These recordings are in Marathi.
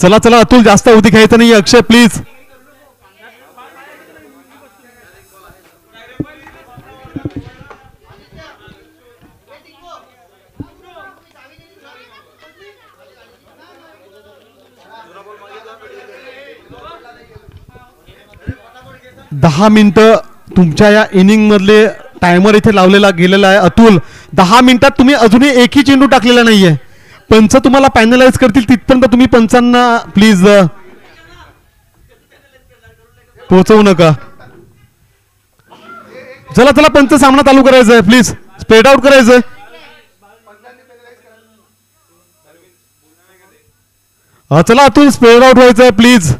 चला चला अतुल, जास्त अवधी घ्यायचा नाही. अक्षय प्लीज. दहा मिनिटं तुमच्या या इनिंग मधले टायमर इथे लावलेला गेलेला आहे. अतुल, 10 मिनिटात तुम्ही अजूनही एकही चेंडू टाकलेला नाहीये. पंच तुम्हाला पॅनलाइज करतील तिथपर्यंत तुम्ही पंचांना प्लीज पोहोचवू नका. चला चला पंच, सामना चालू करायचा आहे. प्लीज स्प्रेड आउट करायचंय. चला अतुल, स्प्रेड आउट व्हायचंय प्लीज.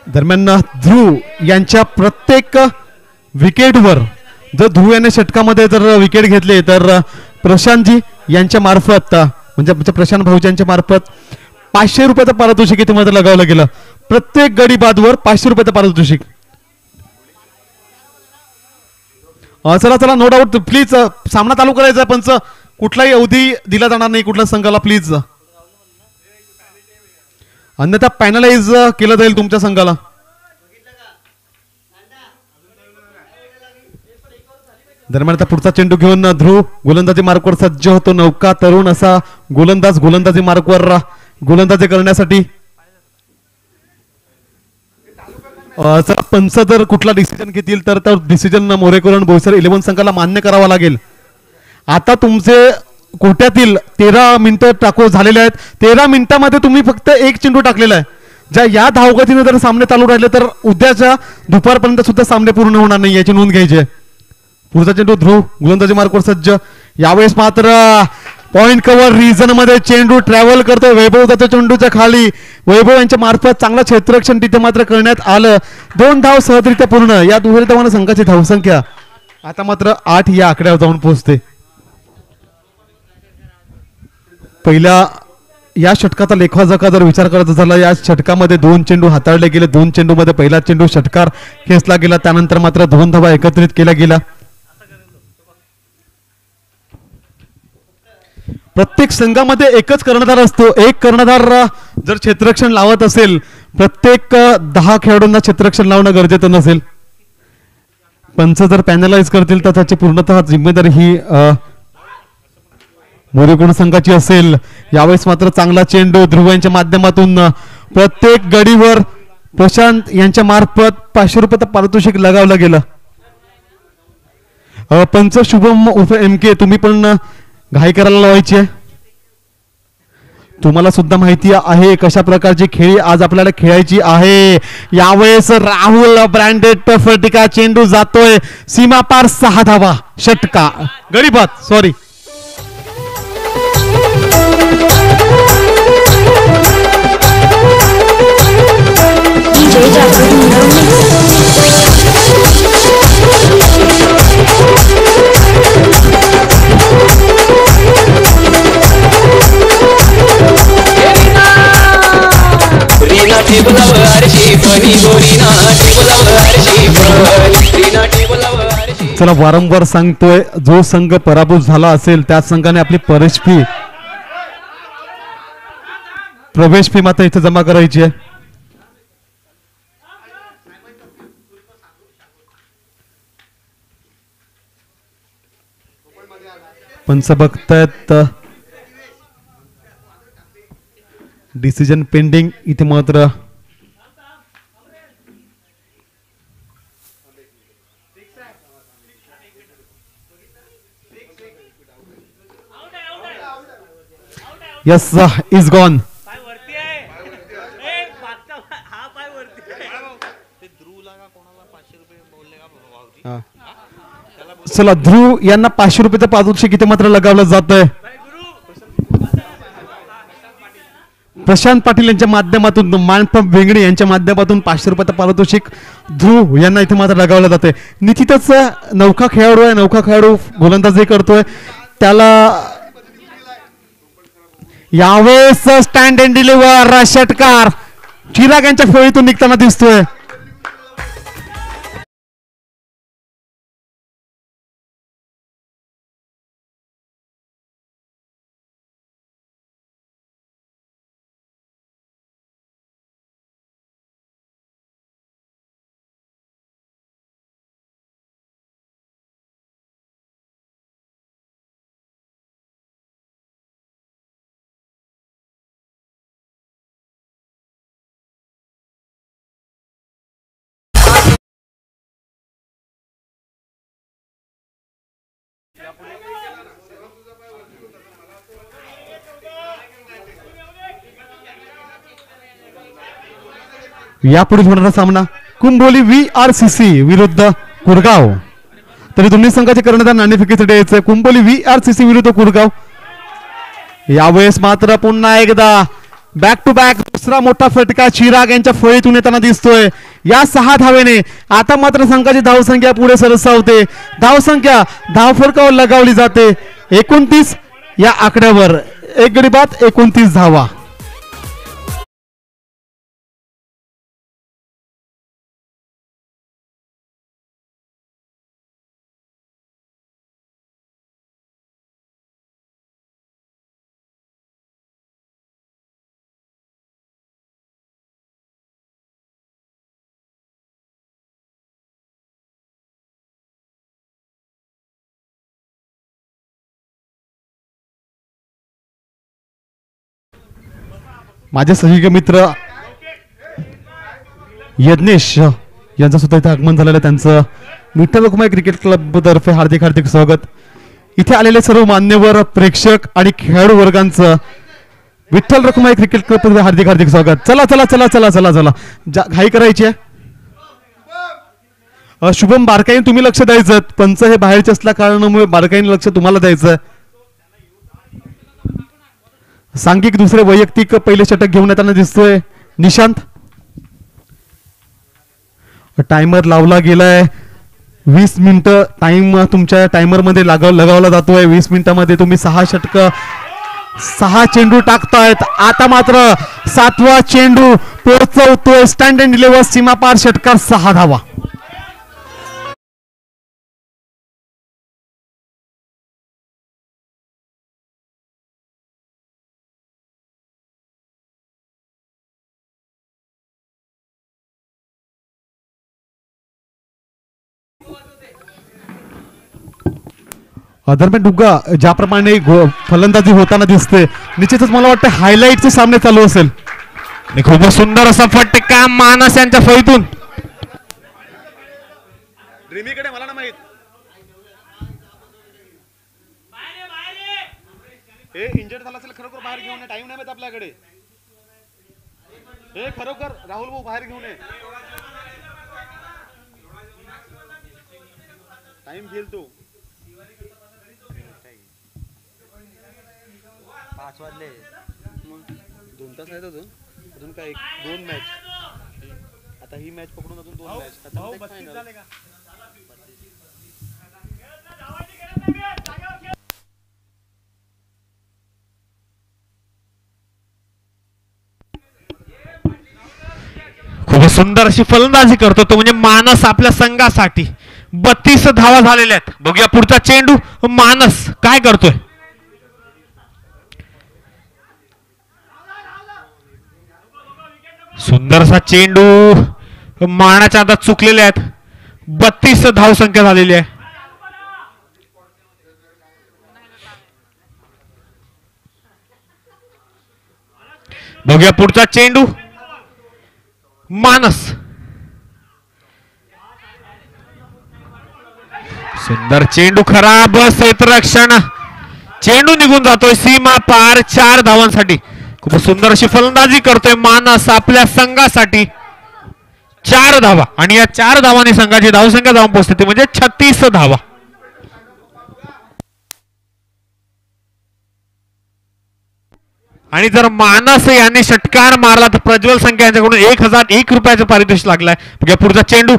दरम्यान ध्रुव यांच्या प्रत्येक विकेटवर जर ध्रुव याने षटकामध्ये जर विकेट घेतले तर प्रशांतजी यांच्या मार्फत म्हणजे प्रशांत भाऊजांच्या मार्फत 500 रुपयाचं पारितोषिक इथे मध्ये लगावलं गेलं. प्रत्येक गडी बादवर 500 रुपयाचं पारितोषिक. चला चला, नो डाऊट प्लीज सामना चालू करायचा. पंच, कुठलाही अवधी दिला जाणार नाही कुठल्या संघाला प्लीज, अन्यथा पॅनलाइज केलं जाईल तुमच्या संघाला. दरम्यान आता पुढचा चेंडू घेऊन ध्रुव गोलंदाजी मार्कवर सज्ज होतो. नौका तरुण असा गोलंदाज गोलंदाजी मार्कवर गोलंदाजी करण्यासाठी. पंच जर कुठला डिसिजन घेतील तर डिसिजन मोरेकर आणि बोईसर 11 संघाला मान्य करावा लागेल. आता तुमचे कोट्यातील 13 मिनिटं टाकू झालेले आहेत. 13 मिनिटांमध्ये तुम्ही फक्त एक चेंडू टाकलेला आहे. ज्या या धावगतीने जर सामने चालू राहिले तर उद्याच्या दुपारपर्यंत सुद्धा सामने पूर्ण होणार नाही, याची नोंद घ्यायची आहे. पुढचा चेंडू ध्रुव गोलंदाजी मार्कवर सज्ज. यावेळेस मात्र पॉइंट कव्हर रिजन मध्ये चेंडू ट्रॅव्हल करतो वैभव दत्त चेंडूच्या खाली. वैभव यांच्या मार्फत चांगलं क्षेत्ररक्षण तिथे मात्र करण्यात आलं. 2 धाव सहजरित्या पूर्ण. या दुहेरी धावांना संघाची धावसंख्या आता मात्र 8 या आकड्यावर जाऊन पोहोचते. पहिल्या या षटकाचा लेखाजोखा जर विचार करायचा झाला, या षटकामध्ये 2 चेंडू हाताळले गेले. 2 चेंडू मध्ये पहिला चेंडू षटकार खेचला गेला, त्यानंतर मात्र 2 धावा एकत्रित केल्या गेल्या. प्रत्येक संघामध्ये एकच कर्णधार असतो. एक कर्णधार जर क्षेत्ररक्षण लावत असेल, प्रत्येक 10 खेळाडूंना क्षेत्ररक्षण लावणं गरजेचं नसेल. पंच जर पॅनलाइज करतील तर त्याची पूर्णतः जिम्मेदारी ही मोरेकोण संघाची असेल. यावेळेस मात्र चांगला चेंडू ध्रुव यांच्या माध्यमातून प्रत्येक गडीवर प्रशांत यांच्या मार्फत 500 रुपयाचं पारितोषिक लगावलं गेलं. पंच शुभम उर्फ MK, तुम्ही पण घाई करायला लावायची आहे. तुम्हाला सुद्धा माहिती आहे कशा प्रकारची खेळी आज आपल्याला खेळायची आहे. यावेळेस राहुल ब्रँडेड फटिका चेंडू जातोय सीमा पार. 6 धावा षटका गडीबाद सॉरी. चला, वारंवार सांगतोय, जो संघ पराभूत झाला असेल त्या संघाने आपली प्रवेश फी मात्र इथे जमा करायची आहे. पंच बघतायत डिसिजन पेंडिंग. इथे मात्र यस इज गॉन. चला ध्रुव यांना 500 रुपयाचं पारितोषिक इथे मात्र लगावलं जात आहे. प्रशांत पाटील यांच्या माध्यमातून मानपंप वेंगणे यांच्या माध्यमातून 500 रुपयाचं पारितोषिक ध्रुव यांना इथे मात्र लगावलं जाते. निश्चितच नौका खेळाडू आहे, नौका खेळाडू गोलंदाजी करतोय, त्याला यावेळेस स्टँड अँड डिलिव्हर षटकार चिराग यांच्या फळीतून निघताना दिसतोय. यापुढे होणारा सामना कुंभोली VRCC विरुद्ध कुरगाव. तरी दोन्ही संघाचे कर्णधार नाणेफेकीसाठी यायचं. कुंभोली VRCC विरुद्ध कुरगाव. यावेळेस मात्र पुन्हा एकदा बॅक टू बॅक दुसरा मोठा फटका चिराग यांच्या फळीतून येताना दिसतोय. या 6 धावेने आता मात्र संघाची धावसंख्या पुढे सरसावते. धावसंख्या धावफलकावर लगावली जाते. 29 या आकड्यावर एक गडी बाद 29 धावा. माझे सहयोगी मित्र यज्ञेश यांचं सुद्धा इथे आगमन झालेलं आहे. त्यांचं विठ्ठल रखुमाई क्रिकेट क्लब तर्फे हार्दिक हार्दिक स्वागत. इथे आलेले सर्व मान्यवर प्रेक्षक आणि खेळाडू वर्गांचं विठ्ठल रखुमाई क्रिकेट क्लब तर्फे हार्दिक हार्दिक स्वागत. चला चला चला चला चला चला घाई करायची आहे. शुभम बारकाईने तुम्ही लक्ष द्यायचं. पंच हे बाहेरचे असल्या कारणामुळे बारकाईने लक्ष तुम्हाला द्यायचं. सांघिक दुसरे वैयक्तिक पहिले षटक घेऊन येताना दिसतोय निशांत. टायमर लावला गेलाय. 20 मिनिटं टाइम तुमच्या टायमर मध्ये लगावला जातोय. 20 मिनिटांमध्ये तुम्ही 6 षटक 6 चेंडू टाकतायत. आता मात्र 7वा चेंडू पोहोचवतोय स्टँड अँड डिलिव्हर सीमापार षटकार 6 धावा. दरम्यान डुग्गा ज्याप्रमाणे फलंदाजी होताना दिसते, निश्चितच मला वाटतं हायलाइटचे सामने चालू असेल. खूप सुंदर असा फटका मानस यांच्या फळीतून. मला ना माहित हे इंजर्ड झाला असेल. खरोखर बाहेर घेऊन ये. टाइम नाही आपल्याकडे. हे खरोखर राहुल भाऊ बाहेर घेऊन ये. टाइम घेईल तू. 5 वाजले. 2 तास आहेत अजून. अजून काय 2 मॅच. आता ही मॅच पकडून अजून 2 मॅच. खूप सुंदर अशी फलंदाजी करतो तो म्हणजे मानस आपल्या संघासाठी. 32 धावा झालेल्या आहेत. बघूया पुढचा चेंडू मानस काय करतोय. सुंदरसा चेंडू मानाच्या हातात चुकलेले आहेत. 32 धावसंख्या झालेली आहे. बघूया पुढचा चेंडू मानस. सुंदर चेंडू खराब क्षेत्ररक्षण. चेंडू निघून जातोय सीमा पार 4 धावांसाठी. खूप सुंदर अशी फलंदाजी करतोय मानस आपल्या संघासाठी. 4 धावा आणि या 4 धावांनी संघाची धावसंख्या जाऊन पोहोचते ती म्हणजे 36 धावा. आणि जर मानस यांनी षटकार मारला तर प्रज्वल संख्या यांच्याकडून 1001 रुपयाचं पारितोषिक लागलाय. बघूया पुढचा चेंडू.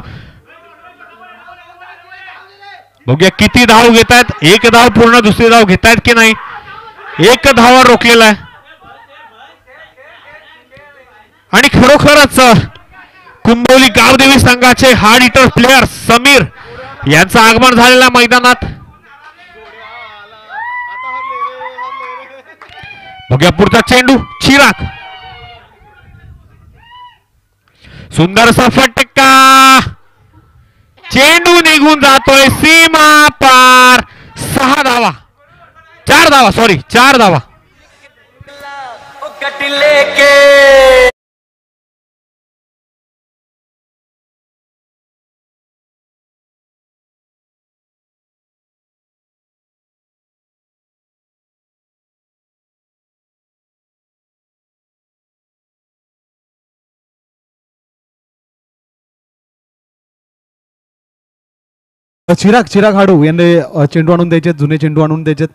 बघूया किती धाव घेतायत. एक धाव पूर्ण दुसरी धाव घेतायत की नाही. एक धावावर रोखलेला आहे आणि खरोखरच कुंभोली गावदेवी संघाचे हार्ड हिटर प्लेयर समीर यांचं आगमन झालेलं मैदानात. बघूया पुढचा चेंडू. चिराग सुंदरसा फटका. चेंडू निघून जातोय सीमा पार. 6 धावा 4 धावा सॉरी 4 धावा. चिराग चिराग हाडू यांनी चेंडू आणून द्यायचे. जुने चेंडू आणून द्यायचे.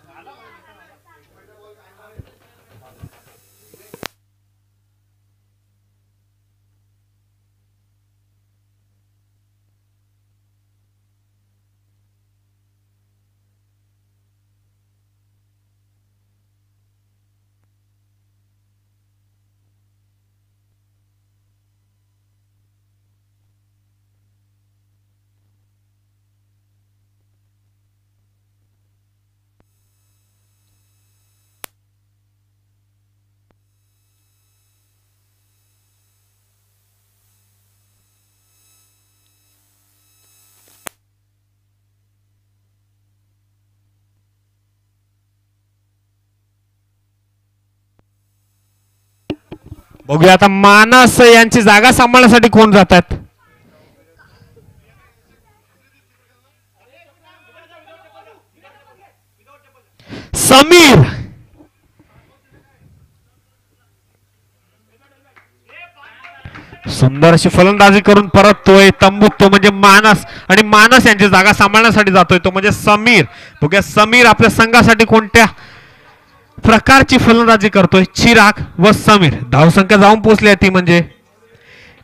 बघूया आता मानस यांची जागा सांभाळण्यासाठी कोण जातात. समीर सुंदर अशी फलंदाजी करून परततोय तंबूत. तो म्हणजे मानस आणि मानस यांची जागा सांभाळण्यासाठी जातोय तो म्हणजे समीर. बघूया समीर आपल्या संघासाठी कोणत्या प्रकारची फलंदाजी करतोय. चिराग व समीर धावसंख्या जाऊन पोहोचली ती म्हणजे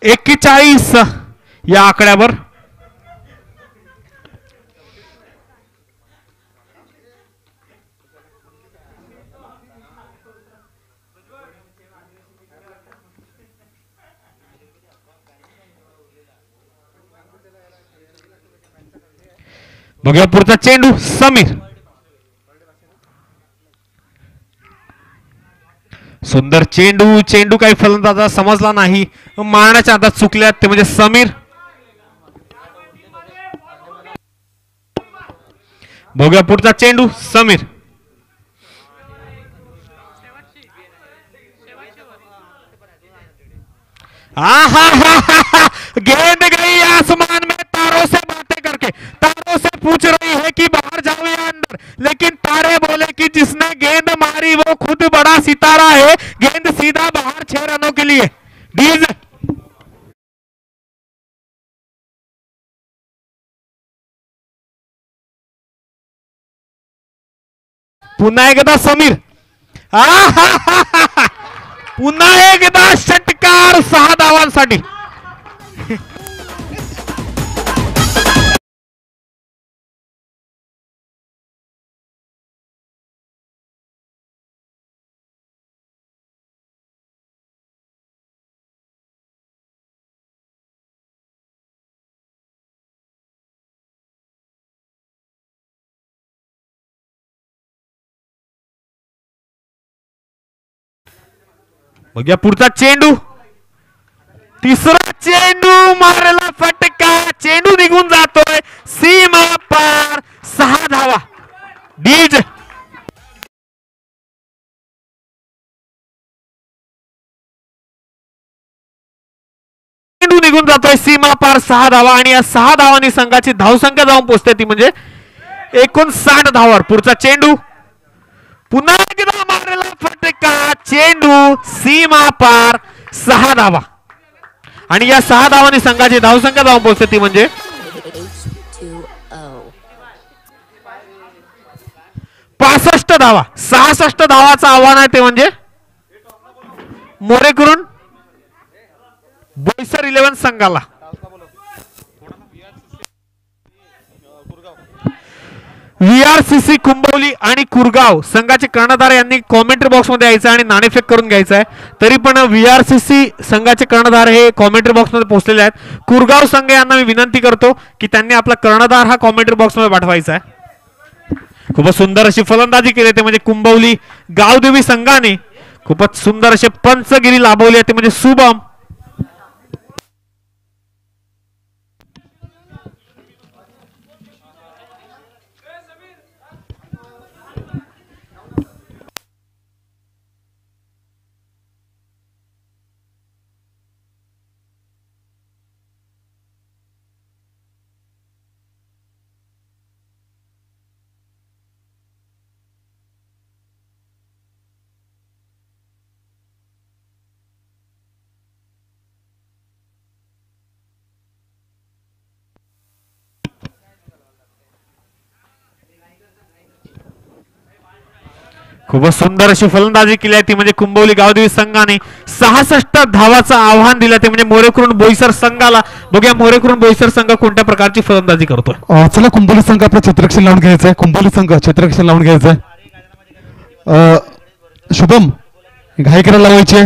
41 या आकड्यावर. बघूया पुढचा चेंडू. समीर सुंदर चेंडू. चेंडू काही फलंदाजा समजला नाही. मारण्याच्या हातात चुकल्यात ते म्हणजे समीर. बघूया पुढचा चेंडू. समीर गेंद गई आसमान में तारों से बातें करके. तारों से पूछ रही है कि बाहर जाओ या अंदर, लेकिन तारे बोले कि जिसने गेंद मारी वो खुद बड़ा सितारा है. गेंद सीधा बाहर 6 रनों के लिए. डीज पुन्हा एकदा समीर. पुन्हा एकदा षटकार 6 धावांसाठी. बघूया पुढचा चेंडू. तिसरा चेंडू मारला फटका. चेंडू निघून जातोय सीमा पार. 6 धावा. डीज चेंडू निघून जातोय सीमा पार. 6 धावा आणि या 6 धावांनी संघाची धावसंख्या जाऊन पोहोचते ती म्हणजे 59 धावावर. पुढचा चेंडू. पुन्हा एकदा मारलेला फटका. चेंडू सीमा पार. 6 धावा. आणि या 6 धावांनी संघाची धावसंख्या धावून पोहोचते ती म्हणजे H2O. 65 धावा. 66 धावाचं आव्हान आहे ते म्हणजे मोरेकरून बोईसर 11 संघाला. VRCC कुंभवली आणि कुरगाव संघाचे कर्णधार यांनी कॉमेंट्री बॉक्स मध्ये यायचं आणि नाणेफेक करून घ्यायचं आहे. तरी पण VRCC संघाचे कर्णधार हे कॉमेंट्री बॉक्स मध्ये पोहोचलेले आहेत. कुरगाव संघ यांना मी विनंती करतो की त्यांनी आपला कर्णधार हा कॉमेंट्री बॉक्स मध्ये पाठवायचा आहे. खूपच सुंदर अशी फलंदाजी केली ते म्हणजे कुंभवली गावदेवी संघाने खूपच सुंदर असे पंचगिरी लाभवली ते म्हणजे शुभम. खूपच सुंदर अशी फलंदाजी केली आहे ती म्हणजे कुंभवली गावदेवी संघाने 66 धावाचं आव्हान दिलं ते म्हणजे मोरेकरून बोईसर संघाला. बघूया मोरेकरून बोईसर संघ कोणत्या प्रकारची फलंदाजी करतोय. चला कुंभोली संघ आपला क्षेत्ररक्षण लावून घ्यायचंय. कुंभोली संघ क्षेत्ररक्षण लावून घ्यायचंय. शुभम घाई करायला लावायचे.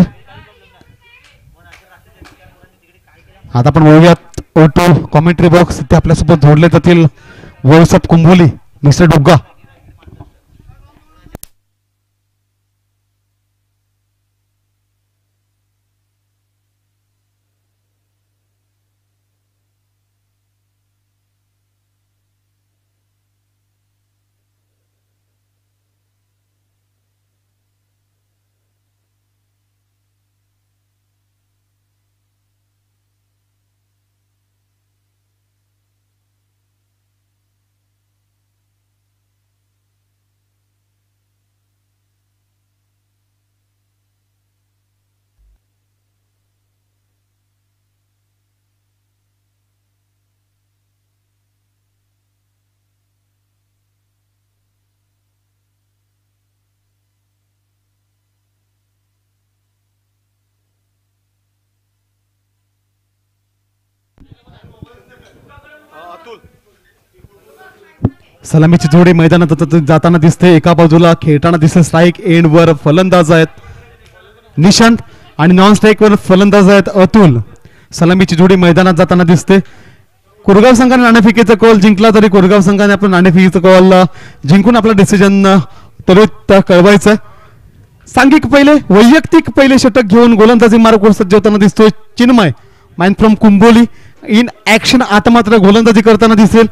आता आपण वळूयात ओटो कॉमेंट्री बॉक्स ते आपल्यासोबत जोडले जातील. Voice of Kumbholi mister Dugga. सलामीची जोडी मैदानात जाताना दिसते. एका बाजूला खेळताना दिसते स्ट्राईक एंड वर फलंदाज आहेत निशांत आणि नॉन स्ट्राईक वर फलंदाज आहेत अतुल. सलामीची जोडी मैदानात जाताना दिसते. कुरगाव संघाने नाणेफेकीचा कॉल जिंकला तरी कुरगाव संघाने आपला नाणेफेकीचा कॉल जिंकून आपला डिसिजन त्वरित कळवायचं. सांघिक पहिले वैयक्तिक पहिले षटक घेऊन गोलंदाजी मार्गवर सज्ज होताना दिसतोय Chinmay man from Kumbholi in action. आता मात्र गोलंदाजी करताना दिसेल.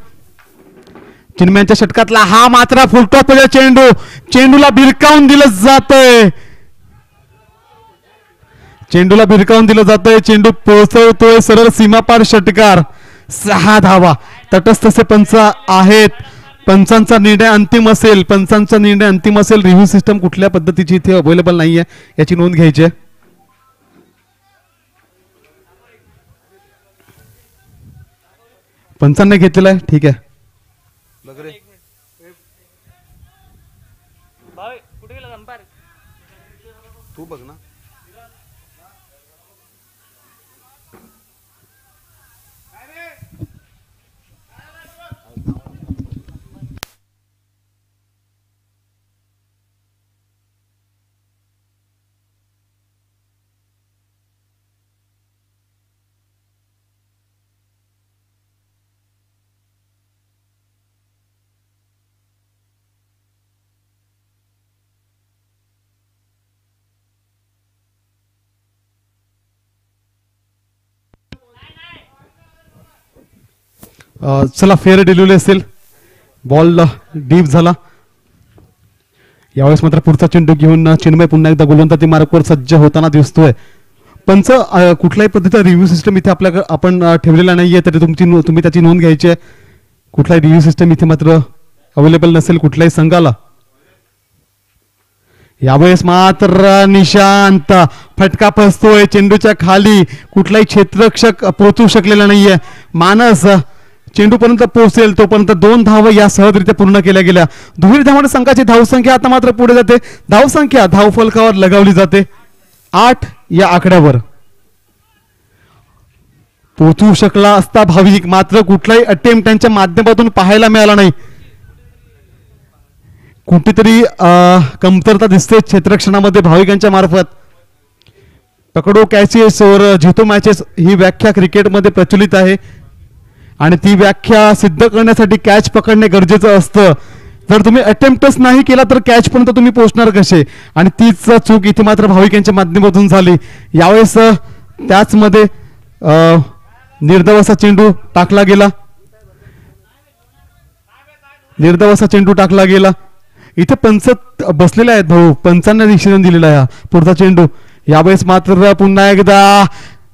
चिन्मयांच्या षटकातला हा मात्र फुलटॉप चेंडू. चेंडूला भिरकावून दिलं जातंय. चेंडूला भिरकावून दिलं जातंय. चेंडू पोहोचवतोय सरळ सीमापार षटकार. 6 धावा. तटस्थचे पंच आहेत. पंचांचा निर्णय अंतिम असेल. पंचांचा निर्णय अंतिम असेल. रिव्ह्यू सिस्टम कुठल्या पद्धतीची इथे अवेलेबल नाहीये याची नोंद घ्यायची आहे. पंचांनी घेतलेला आहे. ठीक आहे. तू बघ ना. चला फेअर डिलिव्हरी असेल. बॉल डीप झाला. यावेळेस मात्र पुढचा चेंडू घेऊन चिन्मय पुन्हा एकदा गोलंदाजी मार्कवर सज्ज होताना दिसतोय. पंच कुठल्याही पद्धतीचा रिव्ह्यू सिस्टम इथे आपल्याकडे आपण ठेवलेला नाहीये तरी तुम्ही त्याची नोंद घ्यायची आहे. कुठलाही रिव्ह्यू सिस्टम इथे मात्र अवेलेबल नसेल कुठल्याही संघाला. यावेळेस मात्र निशांत फटका फसतोय चेंडूच्या खाली, कुठलाही क्षेत्ररक्षक पोहोचू शकलेला नाहीये. मानस चेंडूपर्यंत पोहोचेल तोपर्यंत 2 धावा या सहजरित्या पूर्ण केल्या गेल्या. दुहेरी धावांच्या संघाची धावसंख्या आता मात्र पुढे जाते. धावसंख्या धावफलकावर लगावली जाते 8 या आकड्यावर. पोहोचू शकला असता भाविक, मात्र कुठलाही अटेम्प्ट त्यांच्या माध्यमातून पाहायला मिळाला नाही. कुठेतरी कमतरता दिसते क्षेत्ररक्षणामध्ये भाविकांच्या मार्फत. पकडो कॅचेस और जितो मॅचेस ही व्याख्या क्रिकेटमध्ये प्रचलित आहे आणि ती व्याख्या सिद्ध करण्यासाठी कॅच पकडणे गरजेचं असतं. जर तुम्ही अटेम्प्टच नाही केला तर कॅच पर्यंत तुम्ही पोहोचणार कसे, आणि तीच चूक इथे मात्र भाविकांच्या माध्यमातून झाली. यावेळेस त्याचमध्ये निर्धाव असा चेंडू टाकला गेला. निर्धाव असा चेंडू टाकला गेला. इथे पंच बसलेले आहेत भाऊ, पंचांना डिसिजन दिलेला आहे पुढचा चेंडू. यावेळेस मात्र पुन्हा एकदा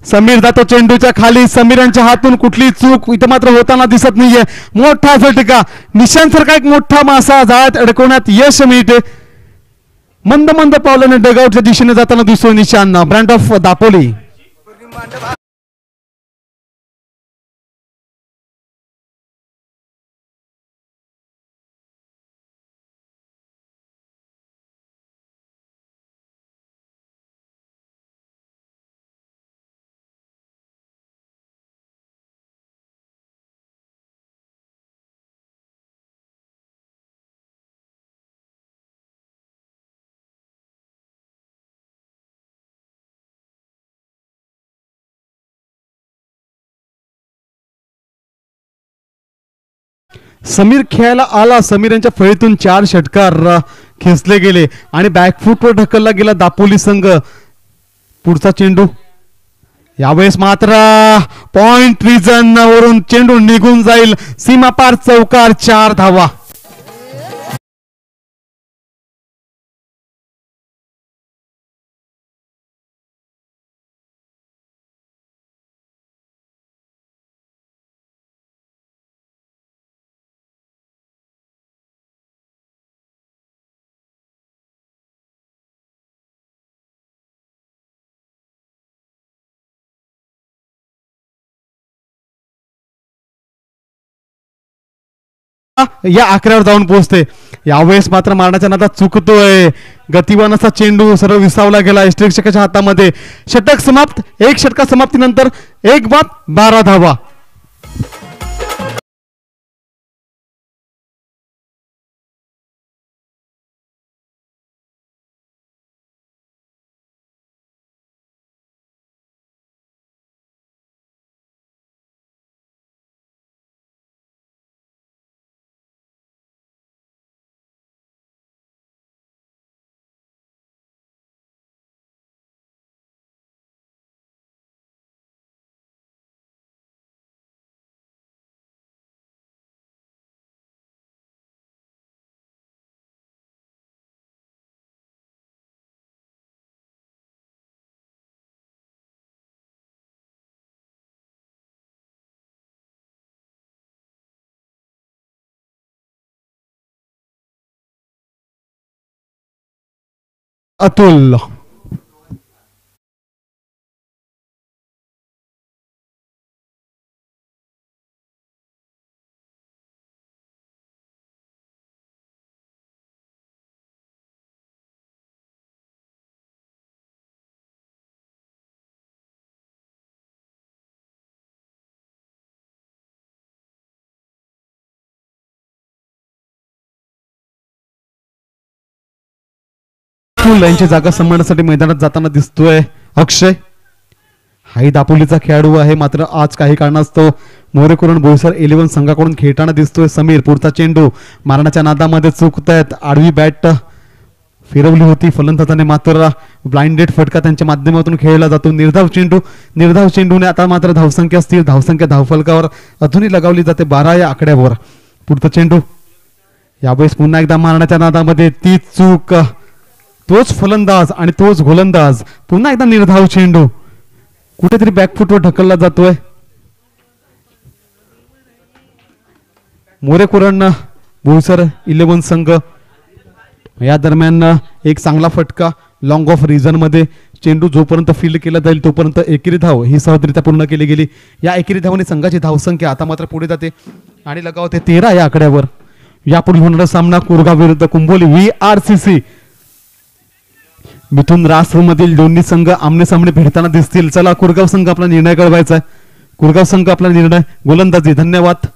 समीर जातो चेंडूच्या खाली. समीरांच्या हातून कुठली चूक इथे मात्र होताना दिसत नाहीये. मोठा झटका, निशांसारखा एक मोठा मासा जाळ्यात अडकवण्यात यश मिळते. मंद मंद पावलाने डगआउटच्या दिशेने जाताना दिसतोय निशांना, ब्रँड ऑफ दापोली. समीर खेळायला आला. समीर यांच्या फळीतून 4 षटकार खेचले गेले आणि बॅकफुटवर ढकलला गेला दापोली संघ. पुढचा चेंडू यावेळेस मात्र पॉइंट रिजन वरून चेंडू निघून जाईल. सीमापार चौकार, 4 धावा. या आकड्यावर जाऊन पोहोचते. यावेळेस मात्र मारण्याच्या नादात चुकतोय. गतिवान असा चेंडू सर्व विसावला गेला यष्टिरक्षकाच्या हातामध्ये. षटक समाप्त. 1 षटका समाप्तीनंतर 1 बाद 12 धावा. अतुल यांची जागा सांभाळण्यासाठी मैदानात जाताना दिसतोय अक्षय. हाही दापोलीचा खेळाडू आहे, मात्र आज काही कारणास्तव मोरेकुरण बोईसर 11 संघाकडून खेळताना दिसतोय समीर. पुढचा चेंडू मारण्याच्या नादामध्ये चुकतायत. आडवी बॅट फिरवली होती फलंदाजाने, मात्र ब्लाइंडेड फटका त्यांच्या माध्यमातून खेळला जातो. निर्धाव चेंडूने आता मात्र धावसंख्या स्थिर. धावसंख्या धावफलकावर अजूनही लगावली जाते 12 या आकड्यावर. पुढचा चेंडू यावेळेस पुन्हा एकदा मारण्याच्या नादामध्ये ती चूक. तोच फलंदाज आणि तोच गोलंदाज. पुन्हा एकदा निर्धाव चेंडू कुठेतरी बॅकफुटवर ढकलला जातोय. मोरेकुरण बोईसर 11 संघ या दरम्यान एक चांगला फटका लॉंग ऑफ रिझन मध्ये चेंडू जोपर्यंत फील्ड केला जाईल तोपर्यंत एकेरी धाव ही सहजरित्या पूर्ण केली गेली. या एकेरी धावाने संघाची धावसंख्या आता मात्र पुढे जाते आणि लगावते 13 या आकड्यावर. यापुढे होणारा सामना कुरगाव विरुद्ध कुंभोली VRCC. मिथून रासमधील दोन्ही संघ आमने सामने भेटताना दिसतील. चला कुरगाव संघ आपला निर्णय कळवायचा आहे. कुरगाव संघ आपला निर्णय गोलंदाजी. धन्यवाद.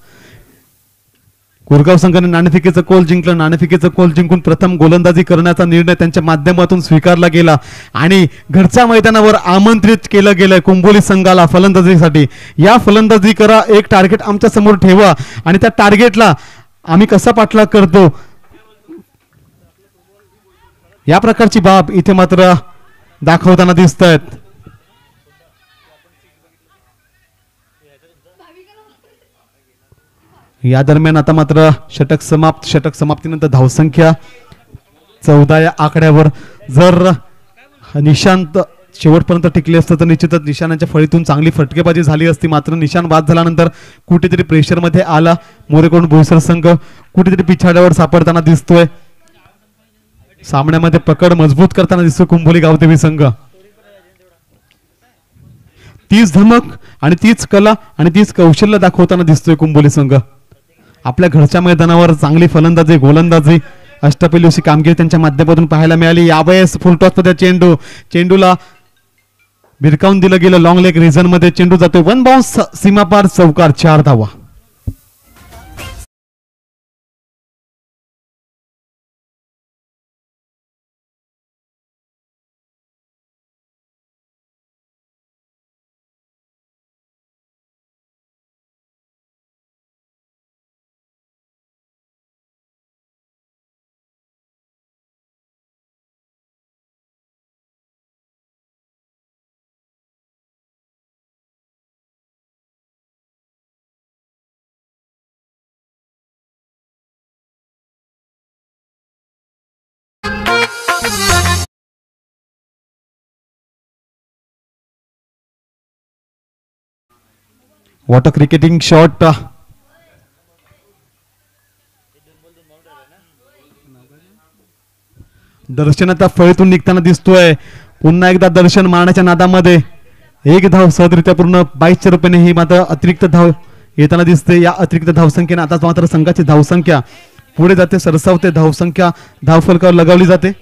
कुरगाव संघाने नाणेफेकीचं कोल जिंकलं. नाणेफेकीचं कोल जिंकून प्रथम गोलंदाजी करण्याचा निर्णय त्यांच्या माध्यमातून स्वीकारला गेला आणि घरच्या मैदानावर आमंत्रित केलं गेलं कुंभोली संघाला फलंदाजीसाठी. या फलंदाजी करा, एक टार्गेट आमच्या समोर ठेवा आणि त्या टार्गेटला आम्ही कसा पाठलाग करतो या प्रकारची बाब इथे मात्र दाखवताना दिसत आहेत. या दरम्यान आता मात्र षटक समाप्त. षटक समाप्तीनंतर धावसंख्या 14 या आकड्यावर. जर निशांत शेवटपर्यंत टिकले असतं तर निश्चितच निशाणाच्या फळीतून चांगली फटकेबाजी झाली असती. मात्र निशाण बाद झाल्यानंतर कुठेतरी प्रेशर मध्ये आला मोरेकोण बोईसर संघ. कुठेतरी पिछाड्यावर सापडताना दिसतोय. सामन्यामध्ये पकड मजबूत करताना दिसतोय कुंभोली गावदेवी संघ. तीच धमक आणि तीच कला आणि तीच कौशल्य दाखवताना दिसतोय कुंभोली संघ. आपल्या घरच्या मैदानावर चांगली फलंदाजी गोलंदाजी अष्टपैलूची कामगिरी त्यांच्या माध्यमातून पाहायला मिळाली. यावेळेस फुलटॉस मध्ये चेंडूला भिरकावून दिलं गेलं. लॉंग लेग रिझन मध्ये चेंडू जातोय. 1 बाउन्स सीमापार चौकार. 4 धावा. Water cricketing shot. दर्शन आता फळीतून निघताना दिसतोय. पुन्हा एकदा दर्शन मारण्याच्या नादामध्ये एक धाव सहजरित्या पूर्ण 22 रुपयाने ही मात्र अतिरिक्त धाव येताना दिसते. या अतिरिक्त धावसंख्येने आता मात्र संघाची धावसंख्या पुढे जाते. सरसावते. धावसंख्या धावफलकावर लगावली जाते.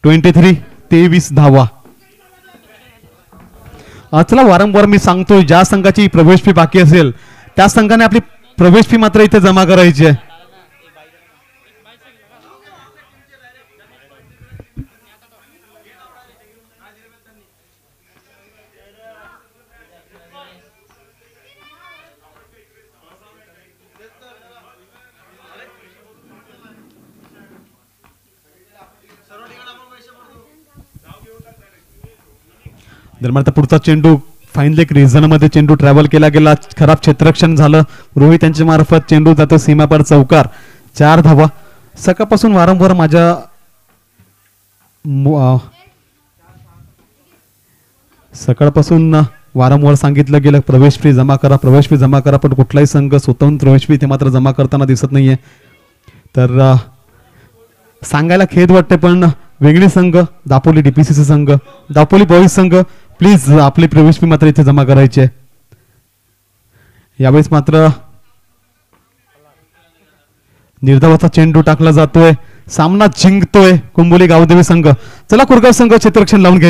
23 धावा. चला वारंवार मी सांगतोय ज्या संघाची प्रवेश फी बाकी असेल त्या संघाने आपली प्रवेश फी मात्र इथे जमा करायची आहे. दरम्यान पुढचा चेंडू फाईन लेग रिझन मध्ये चेंडू ट्रॅव्हल केला गेला. खराब क्षेत्ररक्षण झालं. रोहित यांच्या मार्फत चेंडू जातो सीमापार चौकार. 4 धावा. सकाळपासून वारंवार माझ्या सांगितलं गेलं प्रवेश फी जमा करा, प्रवेश फी जमा करा, पण कुठलाही संघ स्वतःहून प्रवेश फी ते मात्र जमा करताना दिसत नाहीये. तर सांगायला खेद वाटते पण वेगळी संघ दापोली DPCC संघ, दापोली बॉईज संघ प्लीज आपली प्रवेश फी मात्र इथे जमा करायची आहे. यावेळेस मात्र निर्धावाचा चेंडू टाकला जातोय. सामना जिंकतोय कुंभोली गावदेवी संघ. चला कुरगाव संघ क्षेत्ररक्षण लावून घ्या.